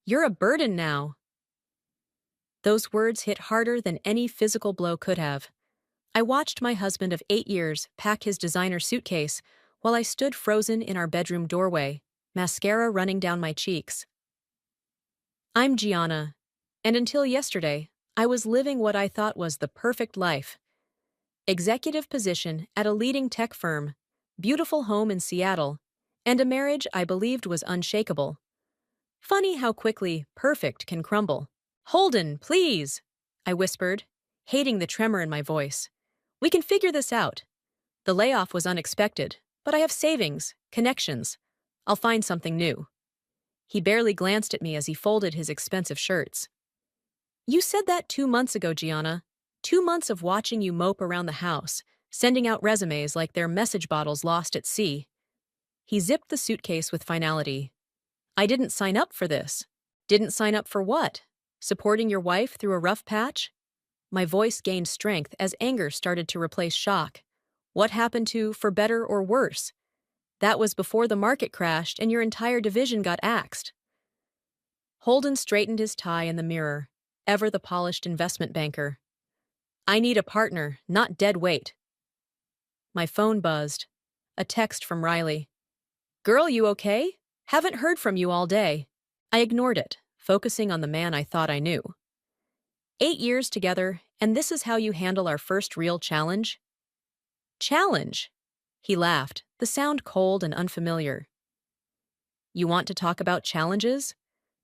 You're a burden now." Those words hit harder than any physical blow could have. I watched my husband of 8 years pack his designer suitcase while I stood frozen in our bedroom doorway, mascara running down my cheeks. I'm Gianna, and until yesterday, I was living what I thought was the perfect life. Executive position at a leading tech firm, beautiful home in Seattle, and a marriage I believed was unshakable. Funny how quickly perfect can crumble. "Holden, please," I whispered, hating the tremor in my voice. "We can figure this out. The layoff was unexpected, but I have savings, connections. I'll find something new." He barely glanced at me as he folded his expensive shirts. "You said that 2 months ago, Gianna. 2 months of watching you mope around the house, sending out resumes like they're message bottles lost at sea." He zipped the suitcase with finality. "I didn't sign up for this." "Didn't sign up for what? Supporting your wife through a rough patch?" My voice gained strength as anger started to replace shock. "What happened to for better or worse? That was before the market crashed and your entire division got axed." Holden straightened his tie in the mirror, ever the polished investment banker. "I need a partner, not dead weight." My phone buzzed. A text from Riley. "Girl, you okay? Haven't heard from you all day." I ignored it, focusing on the man I thought I knew. 8 years together, and this is how you handle our first real challenge? Challenge? He laughed, the sound cold and unfamiliar. "You want to talk about challenges?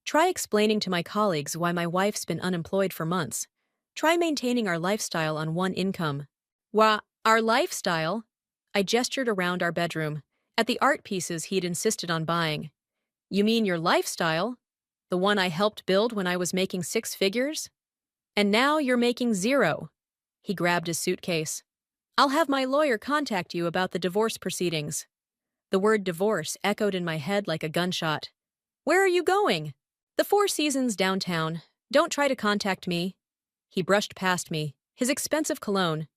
Try explaining to my colleagues why my wife's been unemployed for months. Try maintaining our lifestyle on one income." "Wha, our lifestyle?" I gestured around our bedroom, at the art pieces he'd insisted on buying. "You mean your lifestyle? The one I helped build when I was making 6 figures? And now you're making 0. He grabbed his suitcase. "I'll have my lawyer contact you about the divorce proceedings." The word divorce echoed in my head like a gunshot. "Where are you going?" "The Four Seasons downtown. Don't try to contact me." He brushed past me, his expensive cologne,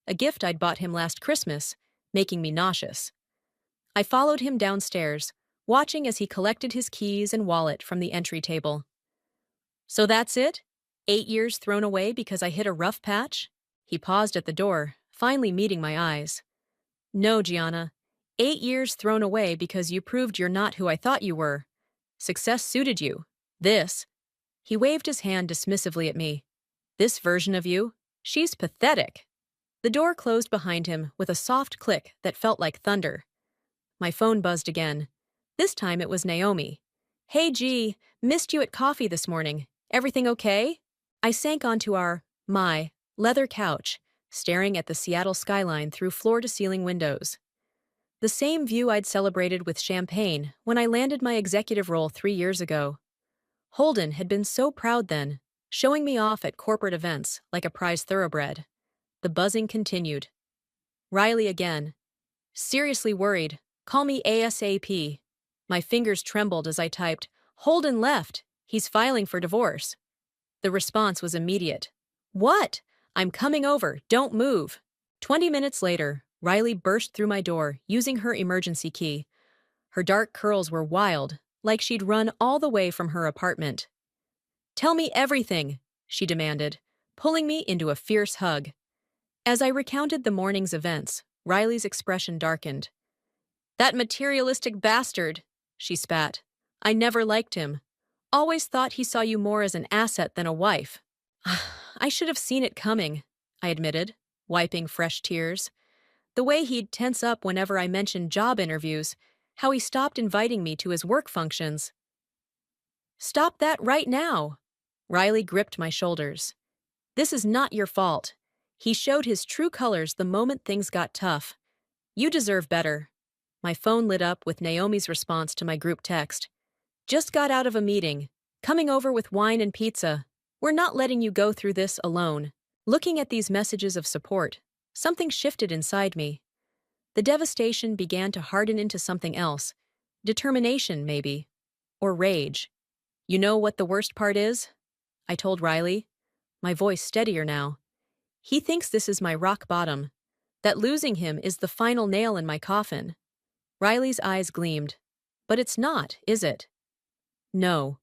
a gift I'd bought him last Christmas, making me nauseous. I followed him downstairs, watching as he collected his keys and wallet from the entry table. "So that's it? 8 years thrown away because I hit a rough patch?" He paused at the door, finally meeting my eyes. "No, Gianna. 8 years thrown away because you proved you're not who I thought you were. Success suited you. This." He waved his hand dismissively at me. "This version of you? She's pathetic." The door closed behind him with a soft click that felt like thunder. My phone buzzed again. This time it was Naomi. "Hey G, missed you at coffee this morning. Everything okay?" I sank onto my leather couch, staring at the Seattle skyline through floor-to-ceiling windows. The same view I'd celebrated with champagne when I landed my executive role 3 years ago. Holden had been so proud then, showing me off at corporate events like a prize thoroughbred. The buzzing continued. Riley again. "Seriously worried. Call me ASAP." My fingers trembled as I typed, "Holden left. He's filing for divorce." The response was immediate. "What? I'm coming over. Don't move." 20 minutes later, Riley burst through my door using her emergency key. Her dark curls were wild, like she'd run all the way from her apartment. "Tell me everything," she demanded, pulling me into a fierce hug. As I recounted the morning's events, Riley's expression darkened. "That materialistic bastard," she spat. "I never liked him. Always thought he saw you more as an asset than a wife." "I should have seen it coming," I admitted, wiping fresh tears. The way he'd tense up whenever I mentioned job interviews, how he stopped inviting me to his work functions. "Stop that right now!" Riley gripped my shoulders. "This is not your fault. He showed his true colors the moment things got tough. You deserve better." My phone lit up with Naomi's response to my group text. "Just got out of a meeting. Coming over with wine and pizza. We're not letting you go through this alone." Looking at these messages of support, something shifted inside me. The devastation began to harden into something else. Determination, maybe. Or rage. "You know what the worst part is?" I told Riley, my voice steadier now. "He thinks this is my rock bottom. That losing him is the final nail in my coffin." Riley's eyes gleamed. "But it's not, is it?" "No."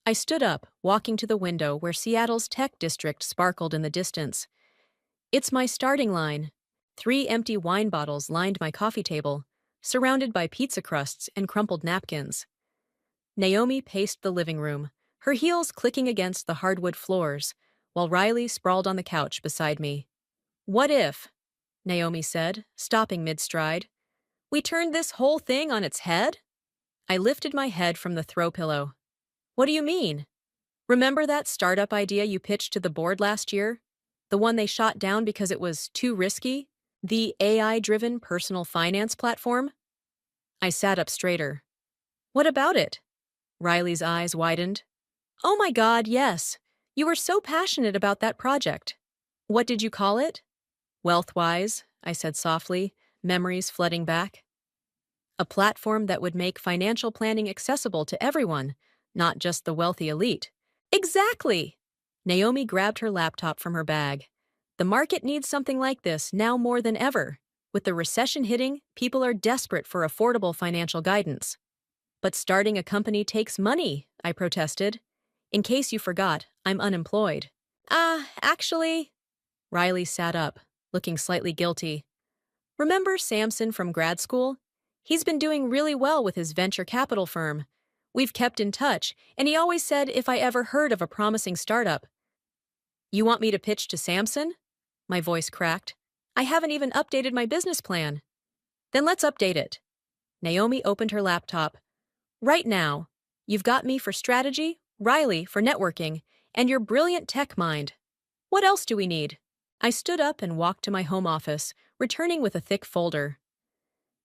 I stood up, walking to the window where Seattle's tech district sparkled in the distance. It's my starting line. 3 empty wine bottles lined my coffee table, surrounded by pizza crusts and crumpled napkins. Naomi paced the living room, her heels clicking against the hardwood floors, while Riley sprawled on the couch beside me. "What if," Naomi said, stopping mid-stride, "we turned this whole thing on its head?" I lifted my head from the throw pillow. "What do you mean? Remember that startup idea you pitched to the board last year? The one they shot down because it was too risky? The AI-driven personal finance platform?" I sat up straighter. "What about it?" Riley's eyes widened. "Oh my God, yes. You were so passionate about that project. What did you call it?" "Wealthwise," I said softly, memories flooding back. "A platform that would make financial planning accessible to everyone, not just the wealthy elite." "Exactly!" Naomi grabbed her laptop from her bag. "The market needs something like this now more than ever. With the recession hitting, people are desperate for affordable financial guidance." "But starting a company takes money," I protested. "In case you forgot, I'm unemployed." Actually," Riley sat up, looking slightly guilty. "Remember Samson from grad school? He's been doing really well with his venture capital firm. We've kept in touch, and he always said if I ever heard of a promising startup." "You want me to pitch to Samson?" My voice cracked. "I haven't even updated my business plan." "Then let's update it." Naomi opened her laptop. "Right now. You've got me for strategy, Riley for networking, and your brilliant tech mind. What else do we need?" I stood up and walked to my home office, returning with a thick folder.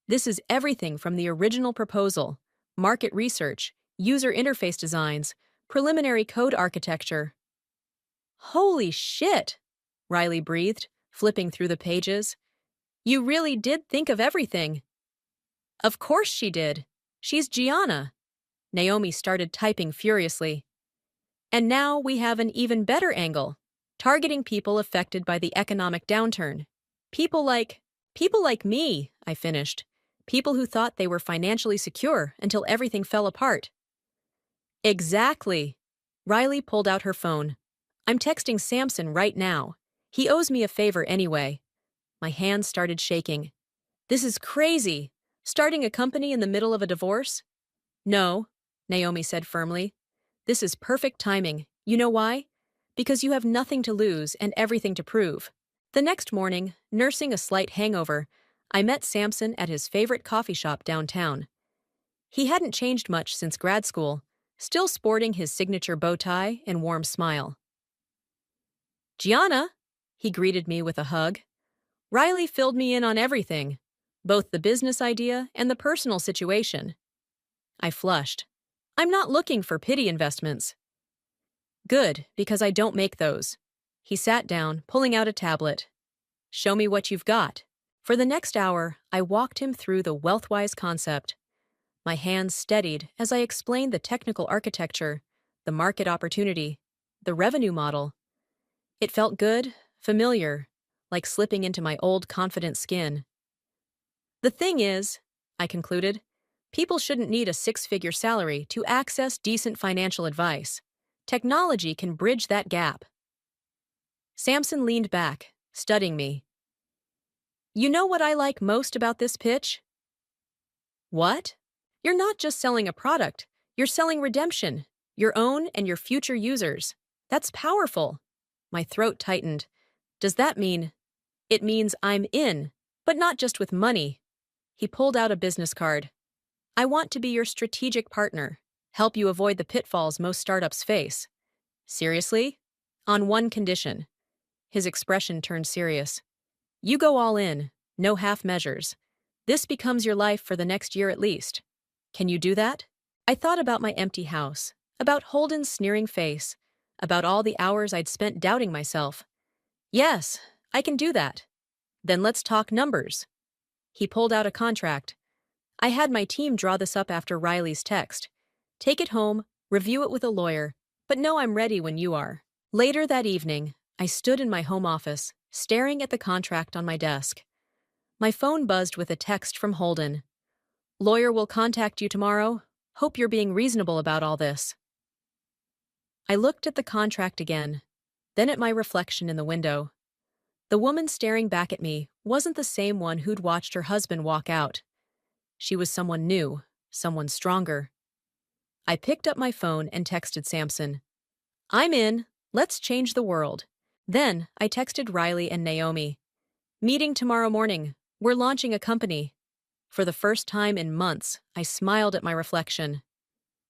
"This is everything from the original proposal, market research, user interface designs, preliminary code architecture." "Holy shit!" Riley breathed, flipping through the pages. "You really did think of everything." "Of course she did. She's Gianna." Naomi started typing furiously. "And now we have an even better angle, targeting people affected by the economic downturn. People like me," I finished. "People who thought they were financially secure until everything fell apart." "Exactly." Riley pulled out her phone. "I'm texting Samson right now. He owes me a favor anyway." My hands started shaking. "This is crazy. Starting a company in the middle of a divorce?" "No," Naomi said firmly. "This is perfect timing. You know why? Because you have nothing to lose and everything to prove." The next morning, nursing a slight hangover, I met Samson at his favorite coffee shop downtown. He hadn't changed much since grad school, still sporting his signature bow tie and warm smile. "Gianna," he greeted me with a hug. "Riley filled me in on everything, both the business idea and the personal situation." I flushed. "I'm not looking for pity investments." "Good, because I don't make those." He sat down, pulling out a tablet. "Show me what you've got." For the next hour, I walked him through the Wealthwise concept. My hands steadied as I explained the technical architecture, the market opportunity, the revenue model. It felt good, familiar, like slipping into my old confident skin. "The thing is," I concluded, "people shouldn't need a 6-figure salary to access decent financial advice. Technology can bridge that gap." Samson leaned back, studying me. "You know what I like most about this pitch?" "What?" "You're not just selling a product, you're selling redemption, your own and your future users. That's powerful." My throat tightened. "Does that mean—" "It means I'm in, but not just with money." He pulled out a business card. "I want to be your strategic partner, help you avoid the pitfalls most startups face." "Seriously?" "On one condition." His expression turned serious. "You go all in, no half measures. This becomes your life for the next year at least. Can you do that?" I thought about my empty house, about Holden's sneering face, about all the hours I'd spent doubting myself. "Yes, I can do that." "Then let's talk numbers." He pulled out a contract. "I had my team draw this up after Riley's text. Take it home, review it with a lawyer, but know I'm ready when you are." Later that evening, I stood in my home office, staring at the contract on my desk. My phone buzzed with a text from Holden. "Lawyer will contact you tomorrow. Hope you're being reasonable about all this." I looked at the contract again, then at my reflection in the window. The woman staring back at me wasn't the same one who'd watched her husband walk out. She was someone new, someone stronger. I picked up my phone and texted Samson. I'm in. Let's change the world. Then I texted Riley and Naomi. Meeting tomorrow morning. We're launching a company. For the first time in months, I smiled at my reflection.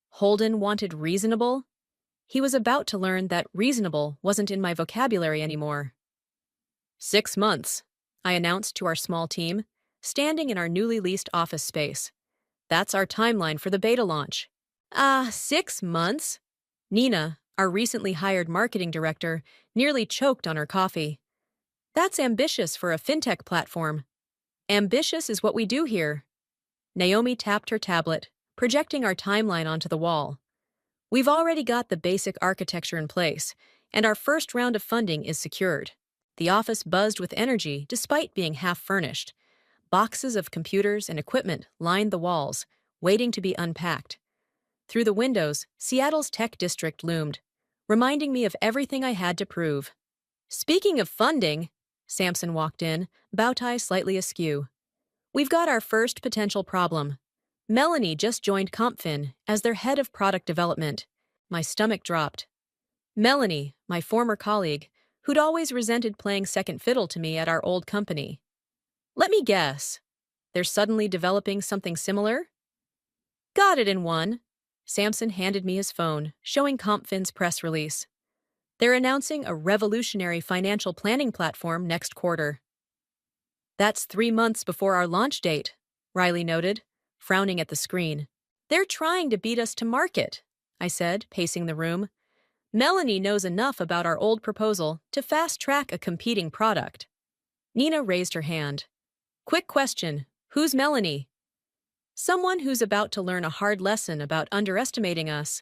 Holden wanted reasonable? He was about to learn that reasonable wasn't in my vocabulary anymore. 6 months, I announced to our small team, standing in our newly leased office space. That's our timeline for the beta launch. 6 months? Nina, our recently hired marketing director, nearly choked on her coffee. That's ambitious for a fintech platform. Ambitious is what we do here. Naomi tapped her tablet, projecting our timeline onto the wall. We've already got the basic architecture in place, and our first round of funding is secured. The office buzzed with energy despite being half-furnished. Boxes of computers and equipment lined the walls, waiting to be unpacked. Through the windows, Seattle's tech district loomed, reminding me of everything I had to prove. Speaking of funding, Samson walked in, bow tie slightly askew. We've got our first potential problem. Melanie just joined CompFin as their head of product development. My stomach dropped. Melanie, my former colleague, who'd always resented playing second fiddle to me at our old company. Let me guess. They're suddenly developing something similar? Got it in one. Samson handed me his phone, showing CompFin's press release. They're announcing a revolutionary financial planning platform next quarter. That's 3 months before our launch date, Riley noted, frowning at the screen. They're trying to beat us to market, I said, pacing the room. Melanie knows enough about our old proposal to fast-track a competing product. Nina raised her hand. Quick question, who's Melanie? Someone who's about to learn a hard lesson about underestimating us,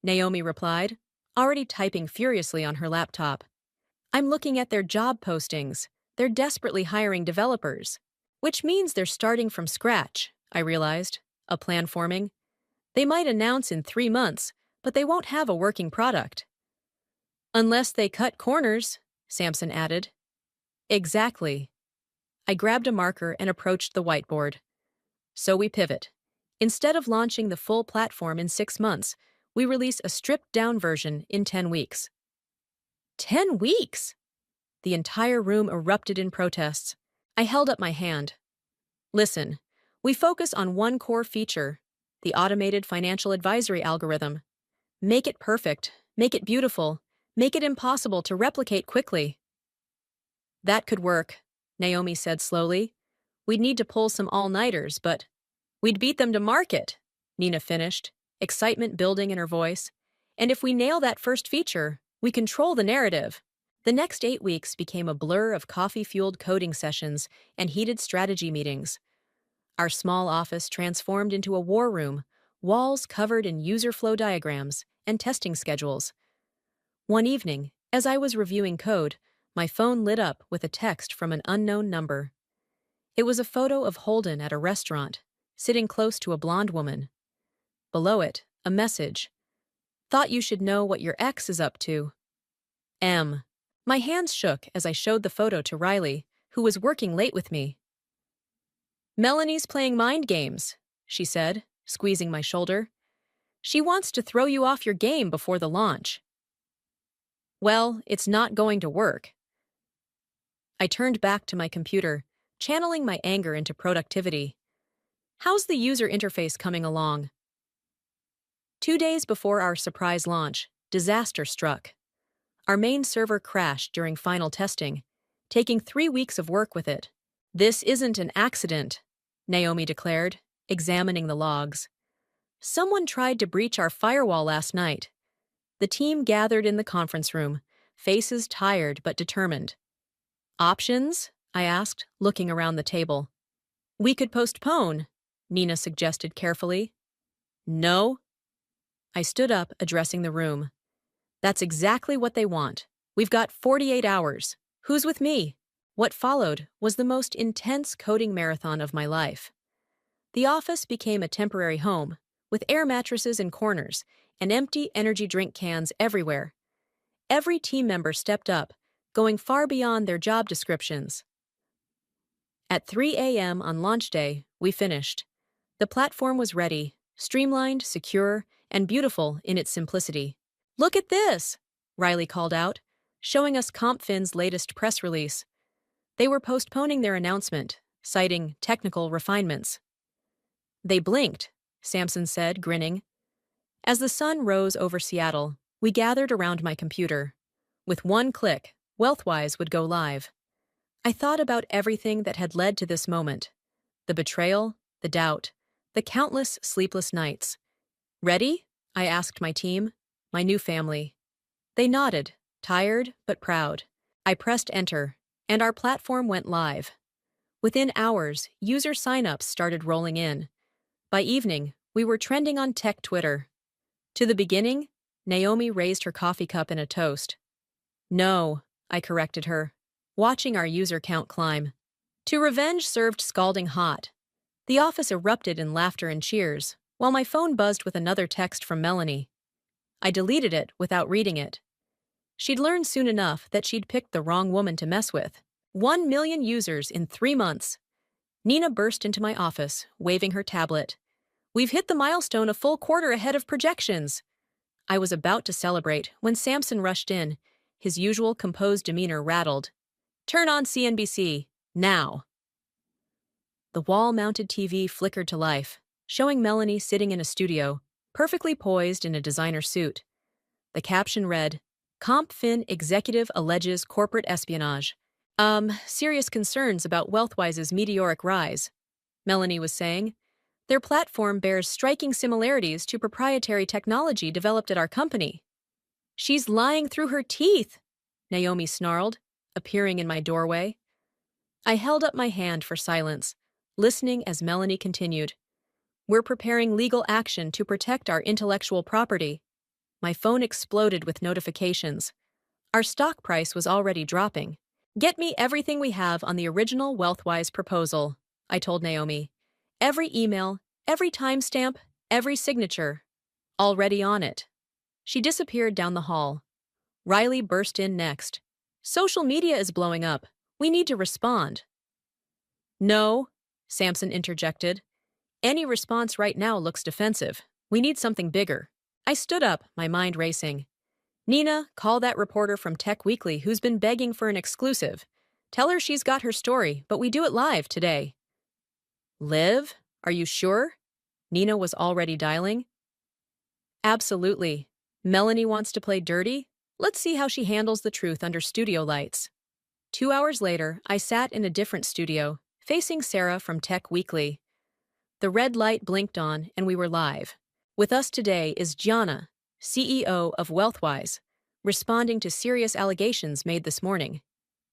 Naomi replied, already typing furiously on her laptop. I'm looking at their job postings. They're desperately hiring developers. Which means they're starting from scratch, I realized, a plan forming. They might announce in 3 months, but they won't have a working product. Unless they cut corners, Samson added. Exactly. I grabbed a marker and approached the whiteboard. So we pivot. Instead of launching the full platform in 6 months, we release a stripped-down version in 10 weeks. 10 weeks? The entire room erupted in protests. I held up my hand. Listen, we focus on one core feature, the automated financial advisory algorithm. Make it perfect, make it beautiful, make it impossible to replicate quickly. That could work, Naomi said slowly. We'd need to pull some all-nighters, but we'd beat them to market, Nina finished, excitement building in her voice. And if we nail that first feature, we control the narrative. The next 8 weeks became a blur of coffee-fueled coding sessions and heated strategy meetings. Our small office transformed into a war room, walls covered in user flow diagrams and testing schedules. One evening, as I was reviewing code, my phone lit up with a text from an unknown number. It was a photo of Holden at a restaurant, sitting close to a blonde woman. Below it, a message. Thought you should know what your ex is up to. M. My hands shook as I showed the photo to Riley, who was working late with me. Melanie's playing mind games, she said, squeezing my shoulder. She wants to throw you off your game before the launch. Well, it's not going to work. I turned back to my computer, channeling my anger into productivity. How's the user interface coming along? 2 days before our surprise launch, disaster struck. Our main server crashed during final testing, taking 3 weeks of work with it. This isn't an accident, Naomi declared, examining the logs. Someone tried to breach our firewall last night. The team gathered in the conference room, faces tired but determined. Options? I asked, looking around the table. We could postpone, Nina suggested carefully. No. I stood up, addressing the room. That's exactly what they want. We've got 48 hours. Who's with me? What followed was the most intense coding marathon of my life. The office became a temporary home, with air mattresses in corners and empty energy drink cans everywhere. Every team member stepped up, going far beyond their job descriptions. At 3 a.m. on launch day, we finished. The platform was ready, streamlined, secure, and beautiful in its simplicity. "Look at this!" Riley called out, showing us CompFin's latest press release. They were postponing their announcement, citing technical refinements. "They blinked," Samson said, grinning. As the sun rose over Seattle, we gathered around my computer. With one click, Wealthwise would go live. I thought about everything that had led to this moment: the betrayal, the doubt, the countless sleepless nights. "Ready?" I asked my team, my new family. They nodded, tired but proud. I pressed enter, and our platform went live. Within hours, user signups started rolling in. By evening, we were trending on tech Twitter. To the beginning, Naomi raised her coffee cup in a toast. "No," I corrected her, watching our user count climb. To Revenge served scalding hot. The office erupted in laughter and cheers, while my phone buzzed with another text from Melanie. I deleted it without reading it. She'd learned soon enough that she'd picked the wrong woman to mess with. 1 million users in 3 months. Nina burst into my office, waving her tablet. "We've hit the milestone a full quarter ahead of projections." I was about to celebrate when Samson rushed in, his usual composed demeanor rattled. "Turn on CNBC, now." The wall-mounted TV flickered to life, showing Melanie sitting in a studio, perfectly poised in a designer suit. The caption read, "CompFin executive alleges corporate espionage. Serious concerns about Wealthwise's meteoric rise," Melanie was saying. "Their platform bears striking similarities to proprietary technology developed at our company." "She's lying through her teeth," Naomi snarled, appearing in my doorway. I held up my hand for silence, listening as Melanie continued. "We're preparing legal action to protect our intellectual property." My phone exploded with notifications. Our stock price was already dropping. "Get me everything we have on the original Wealthwise proposal," I told Naomi. "Every email, every timestamp, every signature. Already on it." She disappeared down the hall. Riley burst in next. "Social media is blowing up. We need to respond." "No," Samson interjected. "Any response right now looks defensive. We need something bigger." I stood up, my mind racing. "Nina, call that reporter from Tech Weekly who's been begging for an exclusive. Tell her she's got her story, but we do it live today." "Live? Are you sure?" Nina was already dialing. "Absolutely. Melanie wants to play dirty? Let's see how she handles the truth under studio lights." 2 hours later, I sat in a different studio, facing Sarah from Tech Weekly. The red light blinked on, and we were live. With us today is Gianna, CEO of Wealthwise, responding to serious allegations made this morning.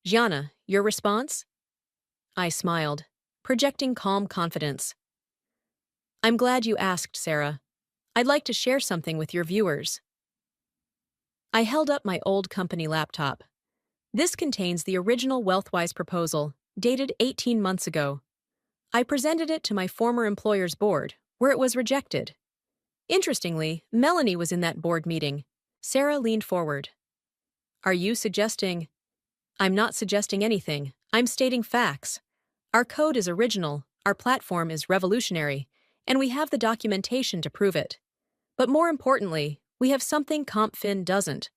"Gianna, your response?" I smiled, projecting calm confidence. "I'm glad you asked, Sarah. I'd like to share something with your viewers." I held up my old company laptop. This contains the original Wealthwise proposal, dated 18 months ago. I presented it to my former employer's board, where it was rejected. Interestingly, Melanie was in that board meeting. Sarah leaned forward. "Are you suggesting—" "I'm not suggesting anything. I'm stating facts. Our code is original, our platform is revolutionary, and we have the documentation to prove it. But more importantly, we have something CompFin doesn't: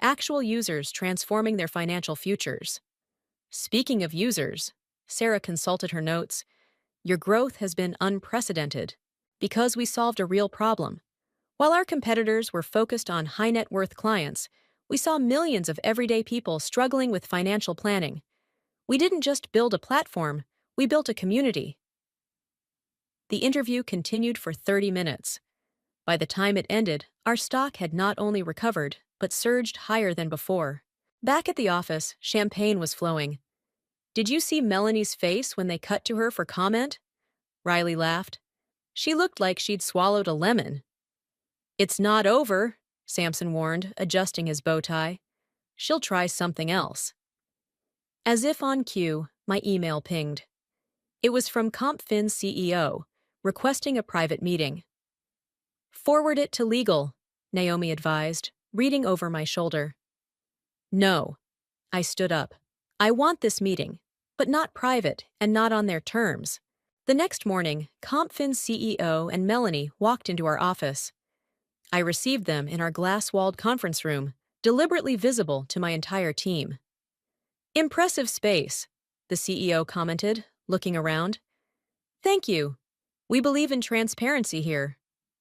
actual users transforming their financial futures." "Speaking of users," Sarah consulted her notes, "your growth has been unprecedented because we solved a real problem. While our competitors were focused on high-net-worth clients, we saw millions of everyday people struggling with financial planning. We didn't just build a platform, we built a community." The interview continued for 30 minutes. By the time it ended, our stock had not only recovered, but surged higher than before. Back at the office, champagne was flowing. "Did you see Melanie's face when they cut to her for comment?" Riley laughed. "She looked like she'd swallowed a lemon." "It's not over," Samson warned, adjusting his bow tie. "She'll try something else." As if on cue, my email pinged. It was from CompFin's CEO, requesting a private meeting. Forward it to legal, Naomi advised, reading over my shoulder. No. I stood up. I want this meeting, but not private and not on their terms. The next morning, CompFin's CEO and Melanie walked into our office. I received them in our glass-walled conference room, deliberately visible to my entire team. Impressive space, the CEO commented, looking around. Thank you. We believe in transparency here.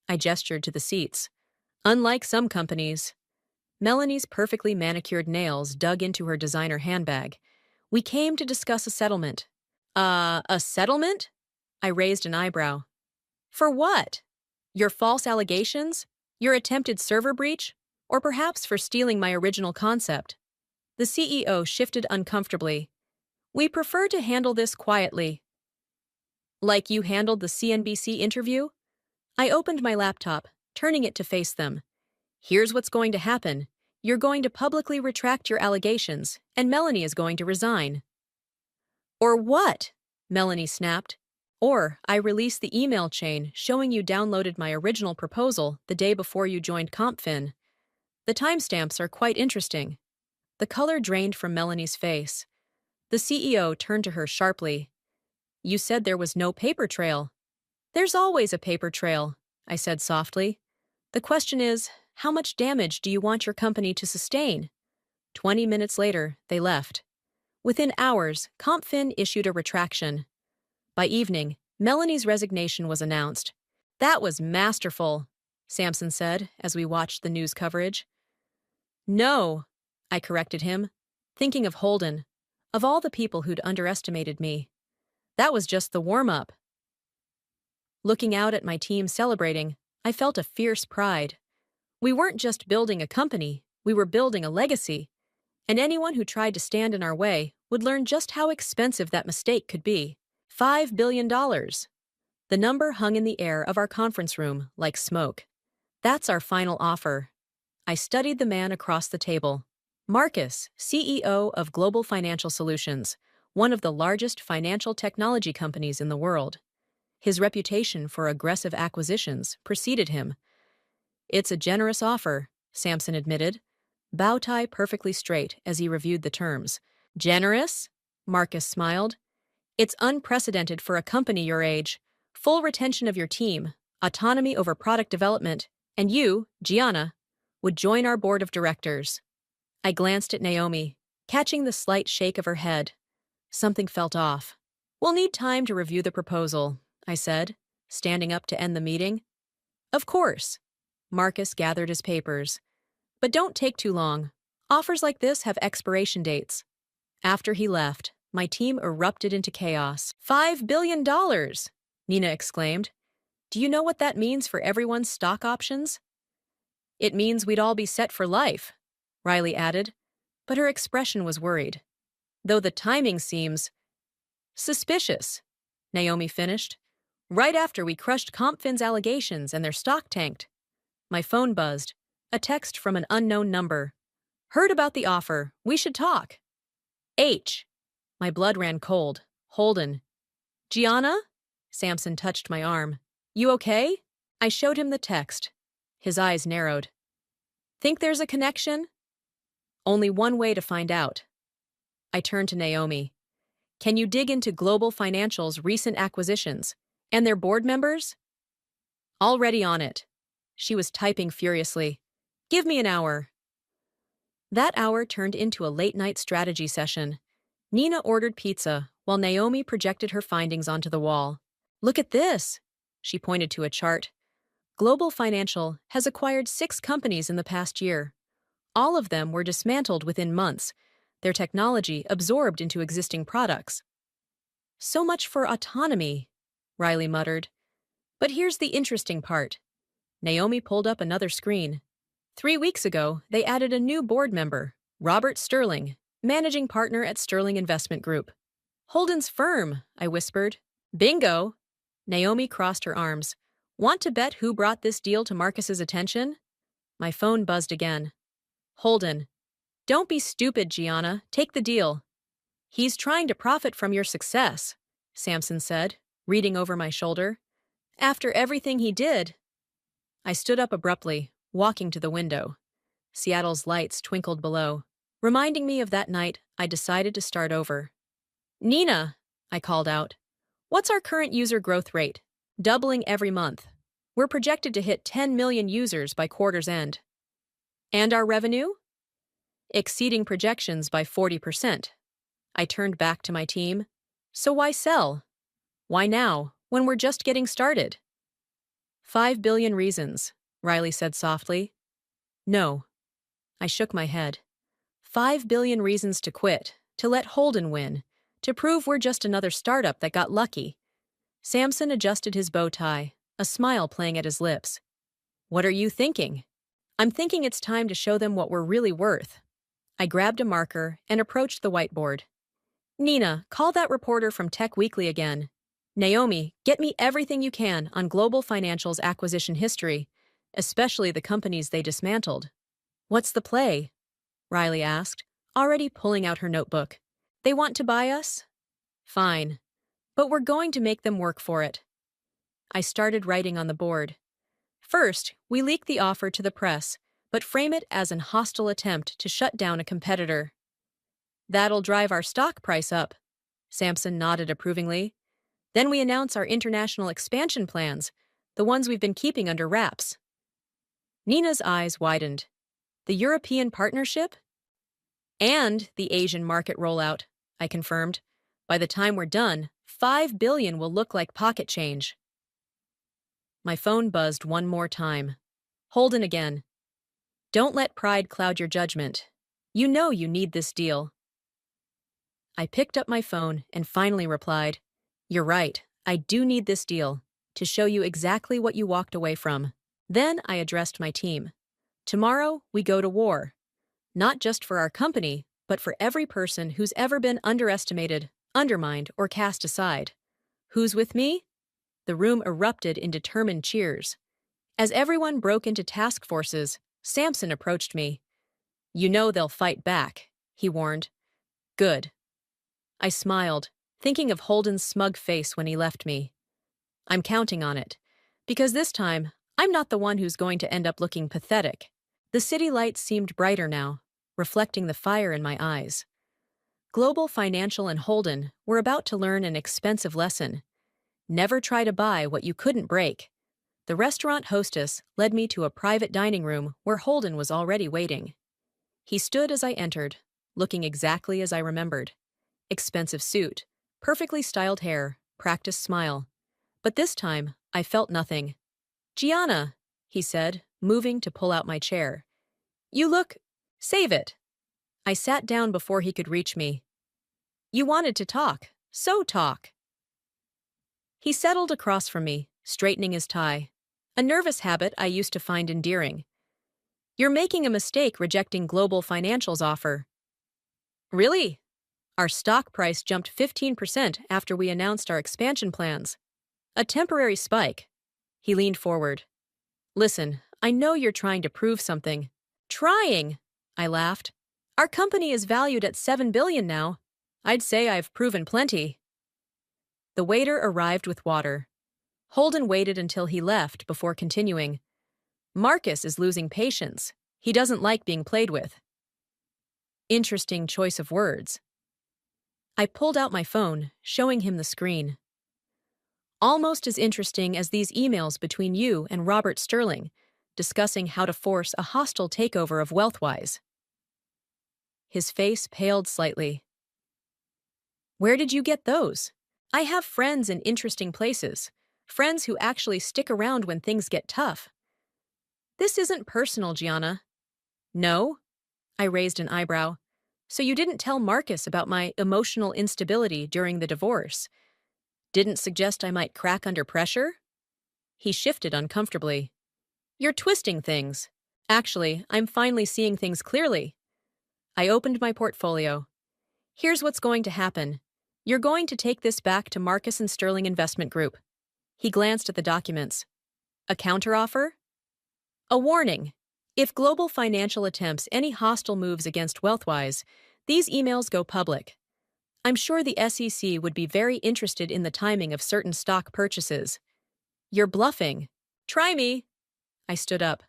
I gestured to the seats. Unlike some companies, Melanie's perfectly manicured nails dug into her designer handbag. We came to discuss a settlement. A settlement? I raised an eyebrow. For what? Your false allegations? Your attempted server breach? Or perhaps for stealing my original concept? The CEO shifted uncomfortably. We prefer to handle this quietly. Like you handled the CNBC interview? I opened my laptop, turning it to face them. Here's what's going to happen. You're going to publicly retract your allegations, and Melanie is going to resign. Or what? Melanie snapped. Or I release the email chain showing you downloaded my original proposal the day before you joined CompFin. The timestamps are quite interesting. The color drained from Melanie's face. The CEO turned to her sharply. You said there was no paper trail. There's always a paper trail, I said softly. The question is, how much damage do you want your company to sustain? 20 minutes later, they left. Within hours, CompFin issued a retraction. By evening, Melanie's resignation was announced. That was masterful, Sampson said as we watched the news coverage. No, I corrected him, thinking of Holden, of all the people who'd underestimated me. That was just the warm-up. Looking out at my team celebrating, I felt a fierce pride. We weren't just building a company, we were building a legacy. And anyone who tried to stand in our way would learn just how expensive that mistake could be. $5 billion. The number hung in the air of our conference room like smoke. That's our final offer. I studied the man across the table. Marcus, CEO of Global Financial Solutions, one of the largest financial technology companies in the world. His reputation for aggressive acquisitions preceded him. It's a generous offer, Sampson admitted, bow tie perfectly straight as he reviewed the terms. Generous? Marcus smiled. It's unprecedented for a company your age. Full retention of your team, autonomy over product development, and you, Gianna, would join our board of directors. I glanced at Naomi, catching the slight shake of her head. Something felt off. We'll need time to review the proposal, I said, standing up to end the meeting. Of course. Marcus gathered his papers. But don't take too long. Offers like this have expiration dates. After he left, my team erupted into chaos. $5 billion! Nina exclaimed. Do you know what that means for everyone's stock options? It means we'd all be set for life, Riley added, but her expression was worried. Though the timing seems suspicious, Naomi finished. Right after we crushed CompFin's allegations and their stock tanked. My phone buzzed. A text from an unknown number. Heard about the offer. We should talk. H. My blood ran cold. Holden. Gianna? Sampson touched my arm. You okay? I showed him the text. His eyes narrowed. Think there's a connection? Only one way to find out. I turned to Naomi. Can you dig into Global Financial's recent acquisitions and their board members? Already on it. She was typing furiously. Give me an hour. That hour turned into a late-night strategy session. Nina ordered pizza, while Naomi projected her findings onto the wall. Look at this, she pointed to a chart. Global Financial has acquired 6 companies in the past year. All of them were dismantled within months, their technology absorbed into existing products. So much for autonomy, Riley muttered. But here's the interesting part. Naomi pulled up another screen. 3 weeks ago, they added a new board member, Robert Sterling, managing partner at Sterling Investment Group. Holden's firm, I whispered. Bingo! Naomi crossed her arms. Want to bet who brought this deal to Marcus's attention? My phone buzzed again. Holden. Don't be stupid, Gianna. Take the deal. He's trying to profit from your success, Sampson said, reading over my shoulder. After everything he did. I stood up abruptly, walking to the window. Seattle's lights twinkled below, reminding me of that night I decided to start over. Nina, I called out. What's our current user growth rate? Doubling every month. We're projected to hit 10 million users by quarter's end. And our revenue? Exceeding projections by 40%. I turned back to my team. So why sell? Why now, when we're just getting started? 5 billion reasons, Riley said softly. No. I shook my head. 5 billion reasons to quit, to let Holden win, to prove we're just another startup that got lucky. Samson adjusted his bow tie, a smile playing at his lips. What are you thinking? I'm thinking it's time to show them what we're really worth. I grabbed a marker and approached the whiteboard. Nina, call that reporter from Tech Weekly again. Naomi, get me everything you can on Global Financial's acquisition history, especially the companies they dismantled. What's the play? Riley asked, already pulling out her notebook. They want to buy us? Fine. But we're going to make them work for it. I started writing on the board. First, we leak the offer to the press, but frame it as an hostile attempt to shut down a competitor. That'll drive our stock price up. Samson nodded approvingly. Then we announce our international expansion plans, the ones we've been keeping under wraps. Nina's eyes widened. The European partnership? And the Asian market rollout, I confirmed. By the time we're done, 5 billion will look like pocket change. My phone buzzed one more time. Holden again. Don't let pride cloud your judgment. You know you need this deal. I picked up my phone and finally replied, You're right, I do need this deal, to show you exactly what you walked away from. Then I addressed my team. Tomorrow, we go to war. Not just for our company, but for every person who's ever been underestimated, undermined, or cast aside. Who's with me? The room erupted in determined cheers. As everyone broke into task forces, Samson approached me. You know they'll fight back, he warned. Good. I smiled, thinking of Holden's smug face when he left me. I'm counting on it, because this time, I'm not the one who's going to end up looking pathetic. The city lights seemed brighter now, reflecting the fire in my eyes. Global Financial and Holden were about to learn an expensive lesson. Never try to buy what you couldn't break. The restaurant hostess led me to a private dining room where Holden was already waiting. He stood as I entered, looking exactly as I remembered. Expensive suit, perfectly styled hair, practiced smile. But this time, I felt nothing. Gianna, he said, moving to pull out my chair. You look... Save it. I sat down before he could reach me. You wanted to talk, so talk. He settled across from me, straightening his tie. A nervous habit I used to find endearing. You're making a mistake rejecting Global Financial's offer. Really? Our stock price jumped 15% after we announced our expansion plans. A temporary spike. He leaned forward. Listen, I know you're trying to prove something. Trying, I laughed. Our company is valued at 7 billion now. I'd say I've proven plenty. The waiter arrived with water. Holden waited until he left before continuing. Marcus is losing patience. He doesn't like being played with. Interesting choice of words. I pulled out my phone, showing him the screen. Almost as interesting as these emails between you and Robert Sterling, discussing how to force a hostile takeover of Wealthwise. His face paled slightly. Where did you get those? I have friends in interesting places, friends who actually stick around when things get tough. This isn't personal, Gianna. No? I raised an eyebrow. So you didn't tell Marcus about my emotional instability during the divorce? Didn't suggest I might crack under pressure? He shifted uncomfortably. You're twisting things. Actually, I'm finally seeing things clearly. I opened my portfolio. Here's what's going to happen. You're going to take this back to Marcus and Sterling Investment Group. He glanced at the documents. A counteroffer? A warning. If Global Financial attempts any hostile moves against Wealthwise, these emails go public. I'm sure the SEC would be very interested in the timing of certain stock purchases. You're bluffing. Try me. I stood up.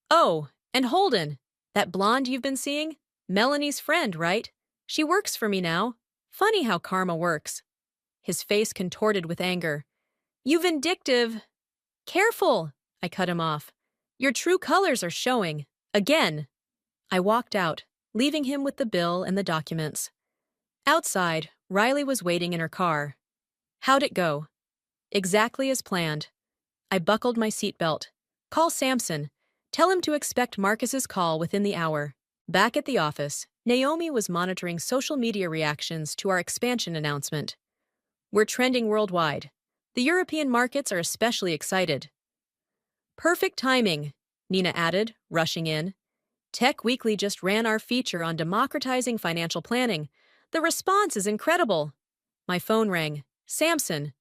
Oh, and Holden, that blonde you've been seeing? Melanie's friend, right? She works for me now. Funny how karma works. His face contorted with anger. You vindictive. Careful, I cut him off. Your true colors are showing. Again. I walked out, leaving him with the bill and the documents. Outside, Riley was waiting in her car. How'd it go? Exactly as planned. I buckled my seatbelt. Call Samson. Tell him to expect Marcus's call within the hour. Back at the office, Naomi was monitoring social media reactions to our expansion announcement. We're trending worldwide. The European markets are especially excited. Perfect timing, Nina added, rushing in. Tech Weekly just ran our feature on democratizing financial planning. The response is incredible. My phone rang. Samson.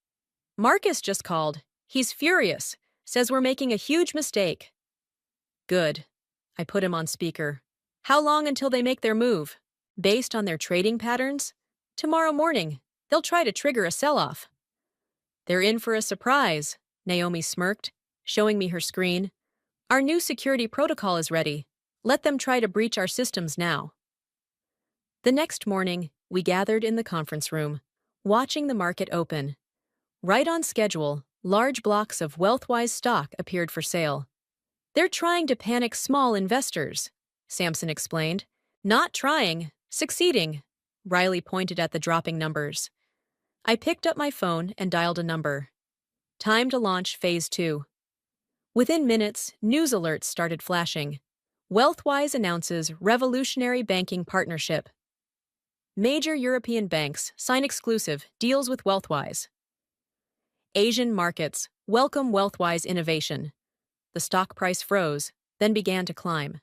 Marcus just called. He's furious. Says we're making a huge mistake. Good. I put him on speaker. How long until they make their move? Based on their trading patterns? Tomorrow morning. They'll try to trigger a sell-off. They're in for a surprise, Naomi smirked, showing me her screen. Our new security protocol is ready. Let them try to breach our systems now. The next morning, we gathered in the conference room, watching the market open. Right on schedule, large blocks of WealthWise stock appeared for sale. They're trying to panic small investors, Samson explained. Not trying, succeeding. Riley pointed at the dropping numbers. I picked up my phone and dialed a number. Time to launch Phase 2. Within minutes, news alerts started flashing. WealthWise announces revolutionary banking partnership. Major European banks sign exclusive deals with WealthWise. Asian markets welcome WealthWise innovation. The stock price froze, then began to climb.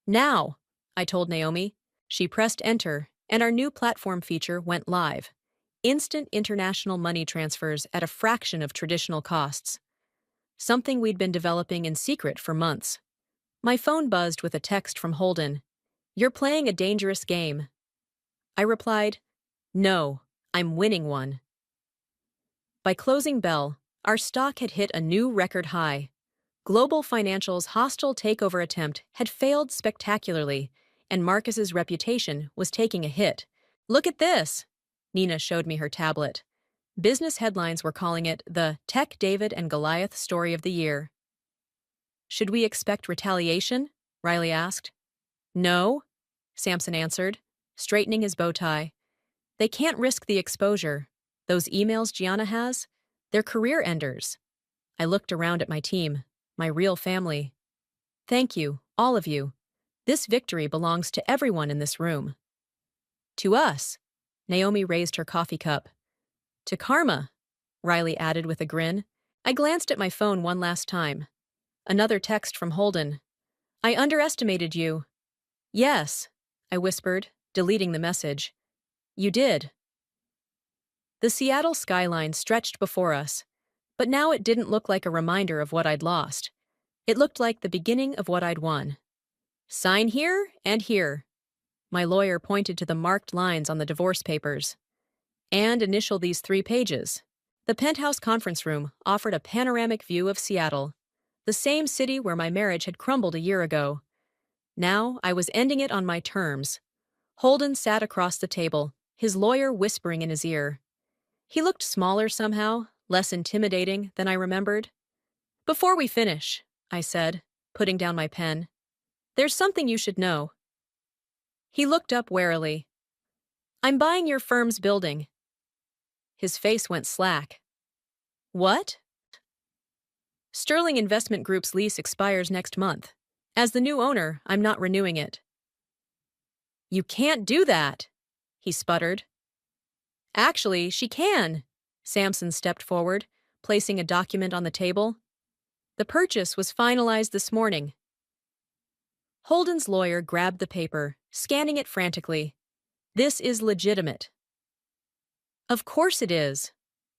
Now, I told Naomi. She pressed enter, and our new platform feature went live. Instant international money transfers at a fraction of traditional costs. Something we'd been developing in secret for months. My phone buzzed with a text from Holden. You're playing a dangerous game. I replied, no, I'm winning one. By closing bell, our stock had hit a new record high. Global Financial's hostile takeover attempt had failed spectacularly, and Marcus's reputation was taking a hit. Look at this! Nina showed me her tablet. Business headlines were calling it the Tech David and Goliath story of the year. Should we expect retaliation? Riley asked. No, Samson answered, straightening his bow tie. They can't risk the exposure. Those emails Gianna has, they're career enders. I looked around at my team, my real family. Thank you, all of you. This victory belongs to everyone in this room. To us, Naomi raised her coffee cup. To karma, Riley added with a grin. I glanced at my phone one last time. Another text from Holden. I underestimated you. Yes, I whispered, deleting the message. You did. The Seattle skyline stretched before us, but now it didn't look like a reminder of what I'd lost. It looked like the beginning of what I'd won. Sign here and here. My lawyer pointed to the marked lines on the divorce papers. And initial these 3 pages. The penthouse conference room offered a panoramic view of Seattle, the same city where my marriage had crumbled a year ago. Now I was ending it on my terms. Holden sat across the table, his lawyer whispering in his ear. He looked smaller somehow, less intimidating than I remembered. Before we finish, I said, putting down my pen, there's something you should know. He looked up warily. I'm buying your firm's building. His face went slack. What? Sterling Investment Group's lease expires next month. As the new owner, I'm not renewing it. You can't do that, he sputtered. Actually, she can. Samson stepped forward, placing a document on the table. The purchase was finalized this morning. Holden's lawyer grabbed the paper, scanning it frantically. This is legitimate. Of course it is,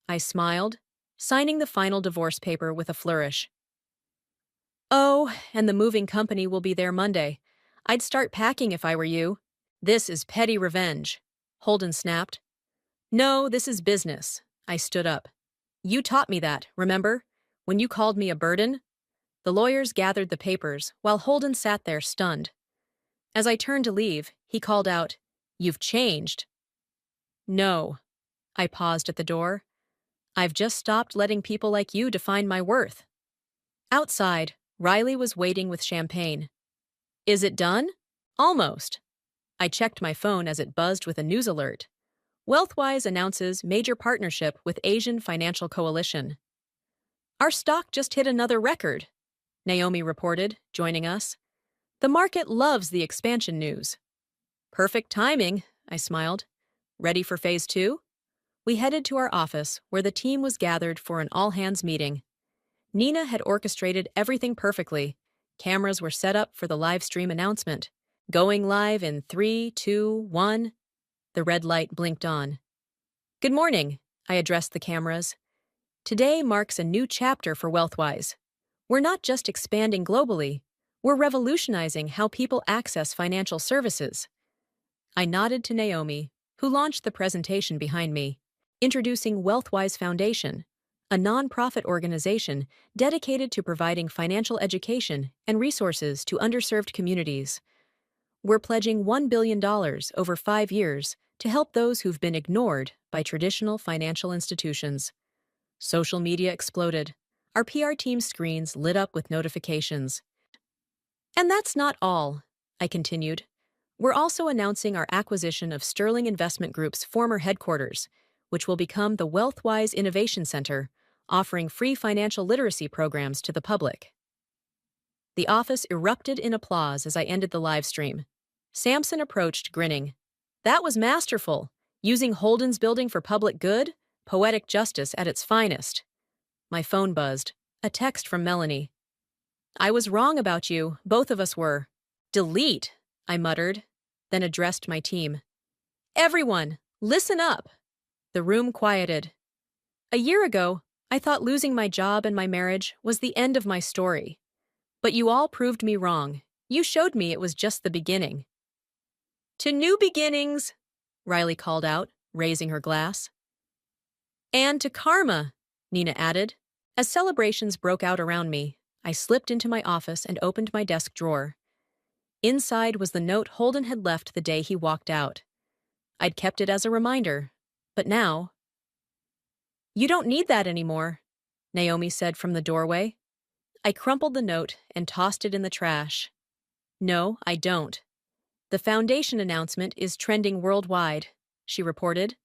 I smiled, signing the final divorce paper with a flourish. Oh, and the moving company will be there Monday. I'd start packing if I were you. This is petty revenge, Holden snapped. No, this is business. I stood up. You taught me that, remember? When you called me a burden? The lawyers gathered the papers while Holden sat there stunned. As I turned to leave, he called out, "You've changed." "No." I paused at the door. "I've just stopped letting people like you define my worth." Outside, Riley was waiting with champagne. "Is it done?" "Almost." I checked my phone as it buzzed with a news alert. Wealthwise announces major partnership with Asian Financial Coalition. "Our stock just hit another record," Naomi reported, joining us. "The market loves the expansion news." "Perfect timing," I smiled. "Ready for phase 2? We headed to our office, where the team was gathered for an all-hands meeting. Nina had orchestrated everything perfectly. Cameras were set up for the live stream announcement. Going live in 3, 2, 1. The red light blinked on. "Good morning," I addressed the cameras. "Today marks a new chapter for Wealthwise. We're not just expanding globally, we're revolutionizing how people access financial services." I nodded to Naomi, who launched the presentation behind me, introducing Wealthwise Foundation, a nonprofit organization dedicated to providing financial education and resources to underserved communities. We're pledging $1 billion over 5 years to help those who've been ignored by traditional financial institutions. Social media exploded. Our PR team's screens lit up with notifications. "And that's not all," I continued. "We're also announcing our acquisition of Sterling Investment Group's former headquarters, which will become the Wealthwise Innovation Center, offering free financial literacy programs to the public." The office erupted in applause as I ended the live stream. Samson approached, grinning. "That was masterful, using Holden's building for public good, poetic justice at its finest." My phone buzzed. A text from Melanie. "I was wrong about you, both of us were." "Delete," I muttered, then addressed my team. "Everyone, listen up." The room quieted. "A year ago, I thought losing my job and my marriage was the end of my story. But you all proved me wrong. You showed me it was just the beginning." "To new beginnings," Riley called out, raising her glass. "And to karma," Nina added. As celebrations broke out around me, I slipped into my office and opened my desk drawer. Inside was the note Holden had left the day he walked out. I'd kept it as a reminder, but now— "You don't need that anymore," Naomi said from the doorway. I crumpled the note and tossed it in the trash. "No, I don't. The foundation announcement is trending worldwide," she reported.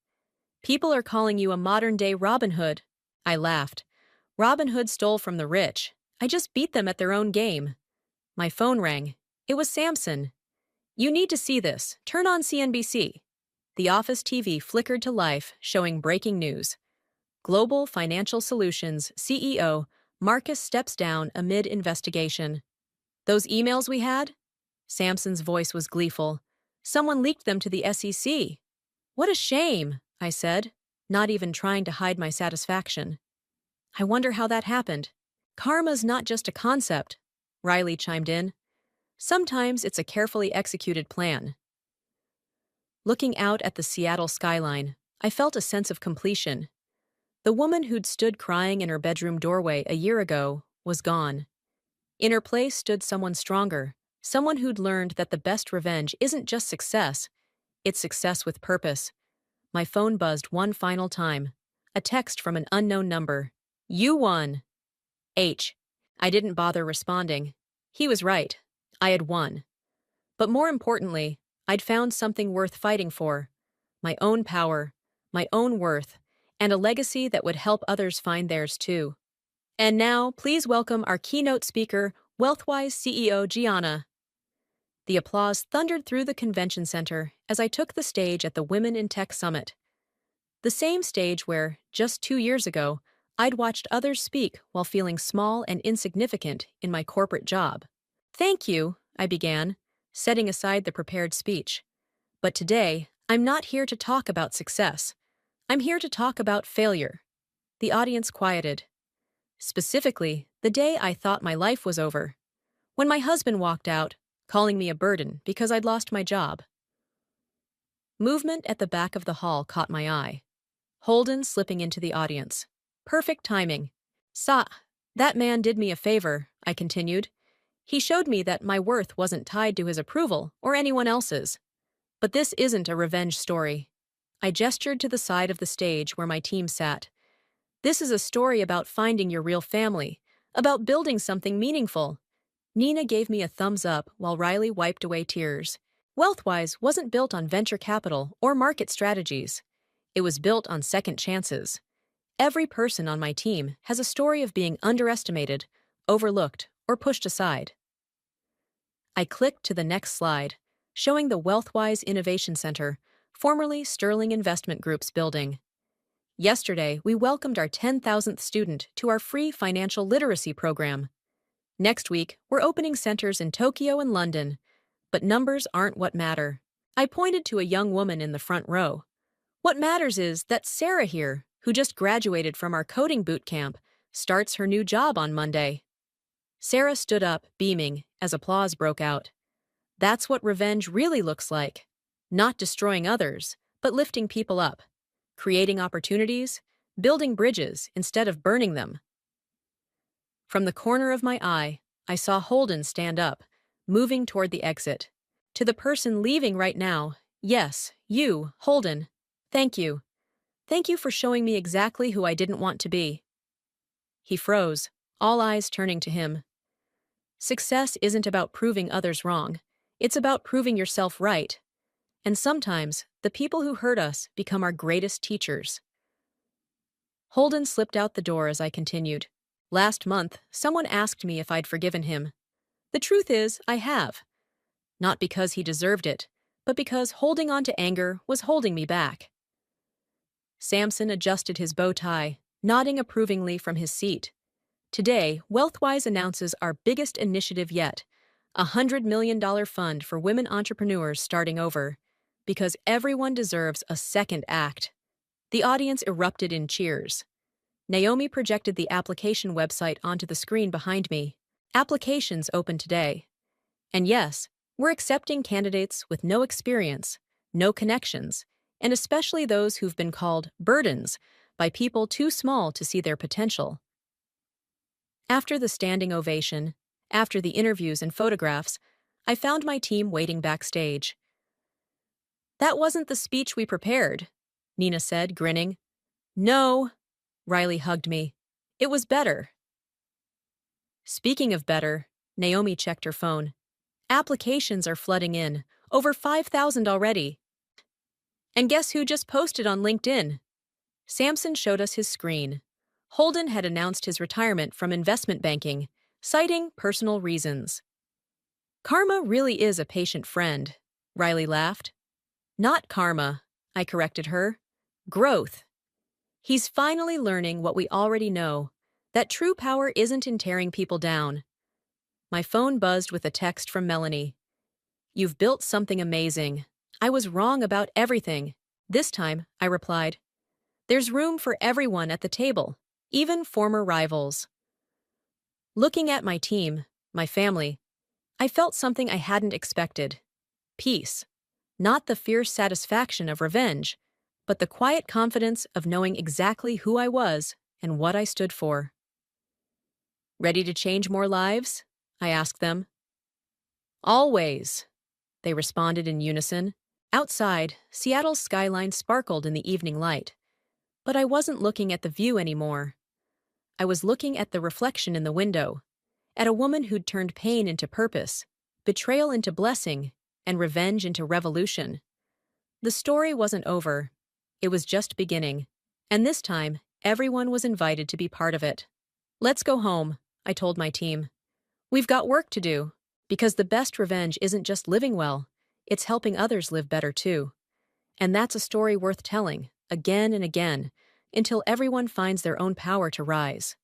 "People are calling you a modern-day Robin Hood." I laughed. "Robin Hood stole from the rich. I just beat them at their own game." My phone rang. It was Samson. "You need to see this. Turn on CNBC." The office TV flickered to life, showing breaking news. Global Financial Solutions CEO Marcus steps down amid investigation. "Those emails we had?" Samson's voice was gleeful. "Someone leaked them to the SEC." "What a shame," I said, not even trying to hide my satisfaction. "I wonder how that happened." "Karma's not just a concept," Riley chimed in. "Sometimes it's a carefully executed plan." Looking out at the Seattle skyline, I felt a sense of completion. The woman who'd stood crying in her bedroom doorway a year ago was gone. In her place stood someone stronger, someone who'd learned that the best revenge isn't just success, it's success with purpose. My phone buzzed one final time. A text from an unknown number. "You won." I didn't bother responding. He was right. I had won. But more importantly, I'd found something worth fighting for. My own power, my own worth, and a legacy that would help others find theirs too. And now, please welcome our keynote speaker, Wealthwise CEO Gianna. The applause thundered through the convention center as I took the stage at the Women in Tech Summit. The same stage where, just 2 years ago, I'd watched others speak while feeling small and insignificant in my corporate job. "Thank you," I began, setting aside the prepared speech. "But today, I'm not here to talk about success. I'm here to talk about failure." The audience quieted. Specifically, the day I thought my life was over. When my husband walked out, calling me a burden because I'd lost my job. Movement at the back of the hall caught my eye. Holden slipping into the audience. Perfect timing. That man did me a favor, I continued. He showed me that my worth wasn't tied to his approval or anyone else's. But this isn't a revenge story. I gestured to the side of the stage where my team sat. This is a story about finding your real family, about building something meaningful. Nina gave me a thumbs up while Riley wiped away tears. Wealthwise wasn't built on venture capital or market strategies. It was built on second chances. Every person on my team has a story of being underestimated, overlooked, or pushed aside. I clicked to the next slide, showing the Wealthwise Innovation Center, formerly Sterling Investment Group's building. Yesterday, we welcomed our 10,000th student to our free financial literacy program. Next week, we're opening centers in Tokyo and London. But numbers aren't what matter. I pointed to a young woman in the front row. What matters is that Sarah here, who just graduated from our coding boot camp, starts her new job on Monday. Sarah stood up, beaming, as applause broke out. That's what revenge really looks like. Not destroying others, but lifting people up. Creating opportunities, building bridges instead of burning them. From the corner of my eye, I saw Holden stand up, moving toward the exit. To the person leaving right now, yes, you, Holden. Thank you. Thank you for showing me exactly who I didn't want to be. He froze, all eyes turning to him. Success isn't about proving others wrong. It's about proving yourself right. And sometimes, the people who hurt us become our greatest teachers. Holden slipped out the door as I continued. Last month, someone asked me if I'd forgiven him. The truth is, I have. Not because he deserved it, but because holding on to anger was holding me back. Samson adjusted his bow tie, nodding approvingly from his seat. Today, Wealthwise announces our biggest initiative yet, a $100 million fund for women entrepreneurs starting over, because everyone deserves a second act. The audience erupted in cheers. Naomi projected the application website onto the screen behind me. Applications open today. And yes, we're accepting candidates with no experience, no connections, and especially those who've been called burdens by people too small to see their potential. After the standing ovation, after the interviews and photographs, I found my team waiting backstage. That wasn't the speech we prepared, Nina said, grinning. No, Riley hugged me. It was better. Speaking of better, Naomi checked her phone. Applications are flooding in, over 5,000 already. And guess who just posted on LinkedIn? Samson showed us his screen. Holden had announced his retirement from investment banking, citing personal reasons. Karma really is a patient friend, Riley laughed. Not karma, I corrected her. Growth. He's finally learning what we already know, that true power isn't in tearing people down. My phone buzzed with a text from Melanie. You've built something amazing. I was wrong about everything. This time, I replied. There's room for everyone at the table, even former rivals. Looking at my team, my family, I felt something I hadn't expected. Peace. Not the fierce satisfaction of revenge, but the quiet confidence of knowing exactly who I was and what I stood for. Ready to change more lives? I asked them. Always, they responded in unison. Outside, Seattle's skyline sparkled in the evening light. But I wasn't looking at the view anymore. I was looking at the reflection in the window, at a woman who'd turned pain into purpose, betrayal into blessing, and revenge into revolution. The story wasn't over. It was just beginning. And this time, everyone was invited to be part of it. Let's go home, I told my team. We've got work to do, because the best revenge isn't just living well, it's helping others live better too. And that's a story worth telling, again and again, until everyone finds their own power to rise.